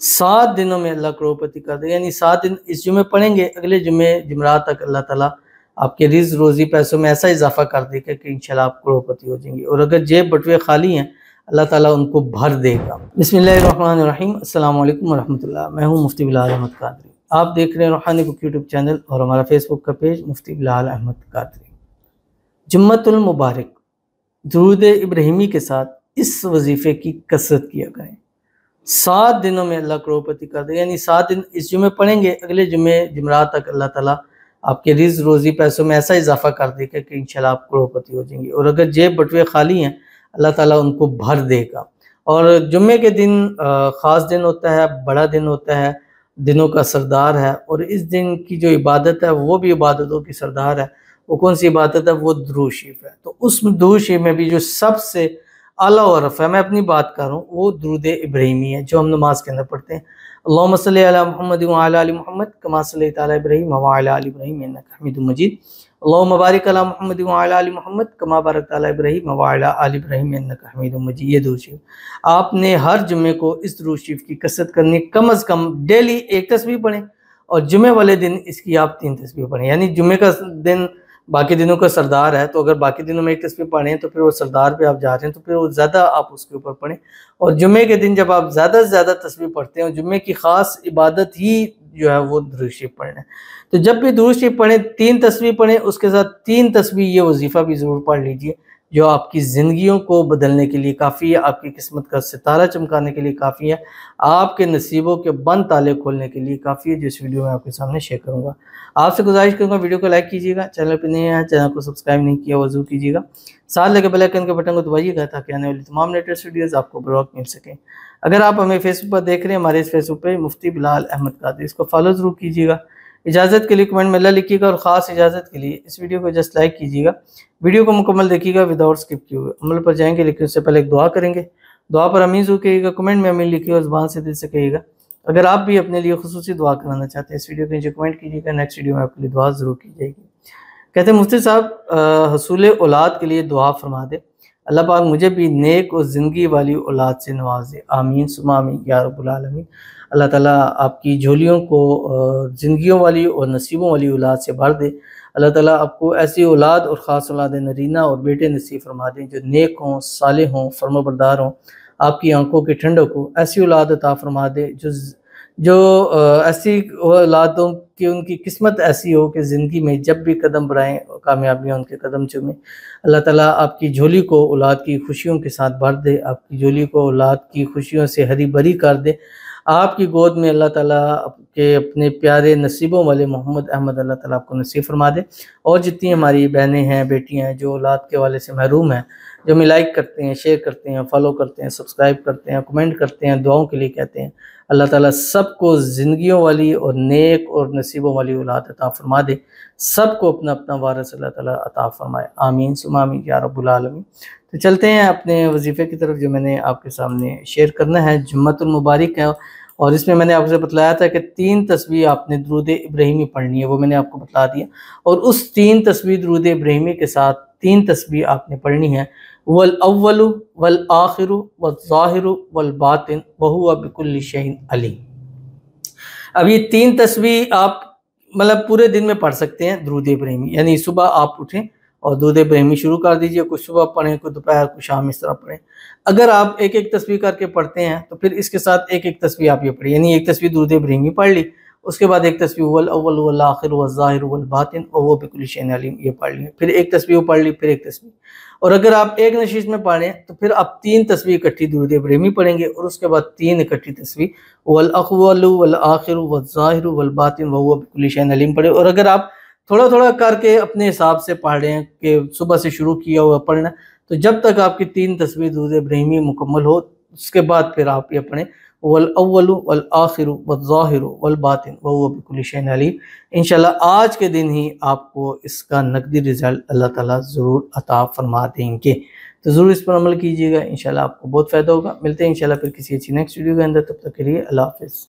7 दिनों में अल्लाह करोड़पति कर दे, यानी 7 दिन इस जुमे पढ़ेंगे, अगले जुमे जुमेरात तक अल्लाह ताला आपके रिज़्क़ रोज़ी पैसों में ऐसा इजाफ़ा कर देगा कि इंशाल्लाह आप करोड़पति हो जाएंगे। और अगर जेब बटुए खाली हैं, अल्लाह ताला उनको भर देगा। बिस्मिल्लाहिर्रहमानिर्रहीम, अस्सलामु अलैकुम वरहमतुल्लाह। मैं हूँ मुफ्ती बिलाल अहमद कादरी। आप देख रहे हैं रूहानी बुक यूट्यूब चैनल और हमारा फेसबुक का पेज मुफ्ती बिलाल अहमद कादरी। जुम्मतुल मुबारक दुरूद इब्राहिमी के साथ इस वजीफ़े की कसरत किया करें। 7 दिनों में अल्लाह करोड़पति कर दे, यानी 7 दिन इस जुमे पढ़ेंगे, अगले जुमे जुमेरात तक अल्लाह ताला आपके रिज़्क़ रोज़ी पैसों में ऐसा इजाफ़ा कर देगा कि इंशाल्लाह आप करोड़पति हो जाएंगे। और अगर जेब बटुए खाली हैं, अल्लाह ताला उनको भर देगा। और जुम्मे के दिन ख़ास दिन होता है, बड़ा दिन होता है, दिनों का सरदार है। और इस दिन की जो इबादत है वो भी इबादतों की सरदार है। वो कौन सी इबादत है? वो दुरूद शरीफ है। तो उस दुरूद शरीफ में भी जो सबसे आला हरफ है, मैं अपनी बात कर रहा हूँ, वो दुरूद इब्राहिमी है जो हम नमाज के अंदर पढ़ते हैं। अल्लाहुम्मा सल्ली अला मुहम्मद व अला आलि मुहम्मद कमा सल्लैता अला इब्राहीम व अला आलि इब्राहीम इन्नका हमीदुम मजीद। अल्लाहुम्मा बारिक अला मुहम्मद व अला आलि मुहम्मद कमा बारकता अला इब्राहीम व अला आलि इब्राहीम इन्नका हमीदुम मजीद। ये दुरूद शरीफ आपने हर जुम्मे को इस दुरूद शरीफ की कसरत करनी, कम अज़ कम डेली एक तस्बीह पढ़ें और जुम्मे वाले दिन इसकी आप 3 तस्बीह पढ़ें। यानी जुम्मे का दिन बाकी दिनों का सरदार है, तो अगर बाकी दिनों में एक तस्बीह पढ़ें तो फिर वो सरदार पे आप जा रहे हैं, तो फिर वो ज़्यादा आप उसके ऊपर पढ़ें। और जुम्मे के दिन जब आप ज़्यादा से ज़्यादा तस्बीह पढ़ते हैं, जुम्मे की ख़ास इबादत ही जो है वो दुरूद शरीफ पढ़ना है। तो जब भी दुरूद शरीफ पढ़ें, 3 तस्बीह पढ़ें, उसके साथ 3 तस्बीह ये वजीफ़ा भी ज़रूर पढ़ लीजिए जो आपकी ज़िंदगियों को बदलने के लिए काफ़ी है, आपकी किस्मत का सितारा चमकाने के लिए काफ़ी है, आपके नसीबों के बंद ताले खोलने के लिए काफ़ी है, जो इस वीडियो में आपके सामने शेयर करूँगा। आपसे गुजारिश करूँगा वीडियो को लाइक कीजिएगा, चैनल पर नए हैं चैनल को सब्सक्राइब नहीं किया वो ज़रूर कीजिएगा, साथ लगे बेल आइकन के बटन को दबाइएगा ताकि आने वाली तमाम लेटेस्ट वीडियोज़ आपको बर वक्त मिल सकें। अगर आप हमें फेसबुक पर देख रहे हैं, हमारे इस फेसबुक पे मुफ्ती बिलाल अहमद कादरी, इसको फॉलो ज़रूर कीजिएगा। इजाज़त के लिए कमेंट में ला लिखिएगा और ख़ास इजाज़त के लिए इस वीडियो को जस्ट लाइक कीजिएगा। वीडियो को मुकम्मल देखिएगा विदाउट स्किप किए हुए। अमल पर जाएंगे लेकिन उससे पहले एक दुआ करेंगे। दुआ पर अमीन ज़रूर कहिएगा, कमेंट में अमीन लिखिएगा और ज़ुबान से दिल से कहिएगा। अगर आप भी अपने लिए खुसूसी दुआ कराना चाहते हैं, इस वीडियो के नीचे कमेंट कीजिएगा, नेक्स्ट वीडियो में आपके लिए दुआ ज़रूर की जाएगी। कहते हैं मुफ्ती साहब हसूल औलाद के लिए दुआ फरमा दे, अल्लाह पाक मुझे भी नेक और ज़िंदगी वाली औलाद से नवाजे, आमीन सुम्मा आमीन या रब्बुल आलमीन। अल्लाह ताला आपकी झोलियों को ज़िंदगियों वाली और नसीबों वाली औलाद से भर दे। अल्लाह ताला आपको ऐसी औलाद और ख़ास औलाद नरीना और बेटे नसीब फरमा दें जो नेक हों, सालेह हों, फर्माबरदार हों, आपकी आंखों की ठंडक हो। ऐसी औलाद अता फरमा दे जो ऐसी औलादों की उनकी किस्मत ऐसी हो कि ज़िंदगी में जब भी कदम बढ़ाएँ कामयाबियाँ उनके कदम चूमें। अल्लाह ताला आपकी झोली को औलाद की खुशियों के साथ भर दे, आपकी झोली को औलाद की खुशियों से हरी भरी कर दे। आपकी गोद में अल्लाह ताला के अपने प्यारे नसीबों वाले मोहम्मद अहमद अल्लाह ताला आपको नसीब फरमा दे। और जितनी हमारी बहनें हैं, बेटियां हैं जो औलाद के हवाले से महरूम हैं, जो हमें लाइक करते हैं, शेयर करते हैं, फॉलो करते हैं, सब्सक्राइब करते हैं, कमेंट करते हैं, दुआओं के लिए कहते हैं, अल्लाह ताला सबको ज़िंदगियों वाली और नेक और नसीबों वाली औलाद अता फरमा दे। सबको अपना अपना वारिस अल्लाह ताला अता फरमाए, आमीन सुम्मा आमीन या रब्बुल आलमीन। तो चलते हैं अपने वजीफ़े की तरफ जो मैंने आपके सामने शेयर करना है। जुम्मतुल मुबारक है और इसमें मैंने आपसे बतलाया था कि 3 तस्बीह आपने दुरूद इब्राहिमी पढ़नी है, वो मैंने आपको बता दिया। और उस 3 तस्बीह दुरूद इब्राहिमी के साथ 3 तस्बीह आपने पढ़नी है। वल अव्वलु वल आखिरु वल ज़ाहिरु वल बातिन व हुवा बिकुल्लि शैइन अलीम। अब ये 3 तस्बीह आप मतलब पूरे दिन में पढ़ सकते हैं दुरूद इब्राहिमी, यानी सुबह आप उठें और दुरूद इब्राहिमी शुरू कर दीजिए, कुछ सुबह पढ़ें, कुछ दोपहर, कुछ शाम, इस तरह पढ़ें। अगर आप एक एक तस्बीह करके पढ़ते हैं तो फिर इसके साथ एक एक तस्बीह आप ये पढ़िए, यानी एक तस्बीह दुरूद इब्राहिमी पढ़ ली, उसके बाद एक तस्बीह वल अव्वल वल आखिर वल ज़ाहिर वल बातिन व हुवा बिकुल्लि शैइन अलीम ये पढ़ ली, फिर एक तस्बीह पढ़ ली, फिर एक तस्बीह। और अगर आप एक नशीस में पढ़ें तो फिर आप 3 तस्बीह इकट्ठी दुरूद इब्राहिमी पढ़ेंगे और उसके बाद 3 इकट्ठी तस्बीह वल अव्वलु वल आखिरु वल ज़ाहिरु वल बातिन व हुवा बिकुल्लि शैइन अलीम पढ़े। और अगर आप थोड़ा थोड़ा करके अपने हिसाब से पढ़ रहे हैं कि सुबह से शुरू किया हुआ पढ़ना, तो जब तक आपकी 3 तस्बीह दुरूद इब्राहिमी मुकम्मल हो उसके बाद फिर आप ये पढ़ें वल अव्वलु वल आखिरु वल ज़ाहिरु वल बातिन व हुवा बिकुल्लि शैइन अलीम। इंशाल्लाह आज के दिन ही आपको इसका नकदी रिज़ल्ट अल्लाह ताला ज़रूर अता फरमा देंगे। तो ज़रूर इस पर अमल कीजिएगा, इंशाल्लाह आपको बहुत फ़ायदा होगा। मिलते हैं इंशाल्लाह फिर किसी अच्छी नेक्स्ट वीडियो के अंदर, तब तक के लिए अल्लाह हाफ़िज़।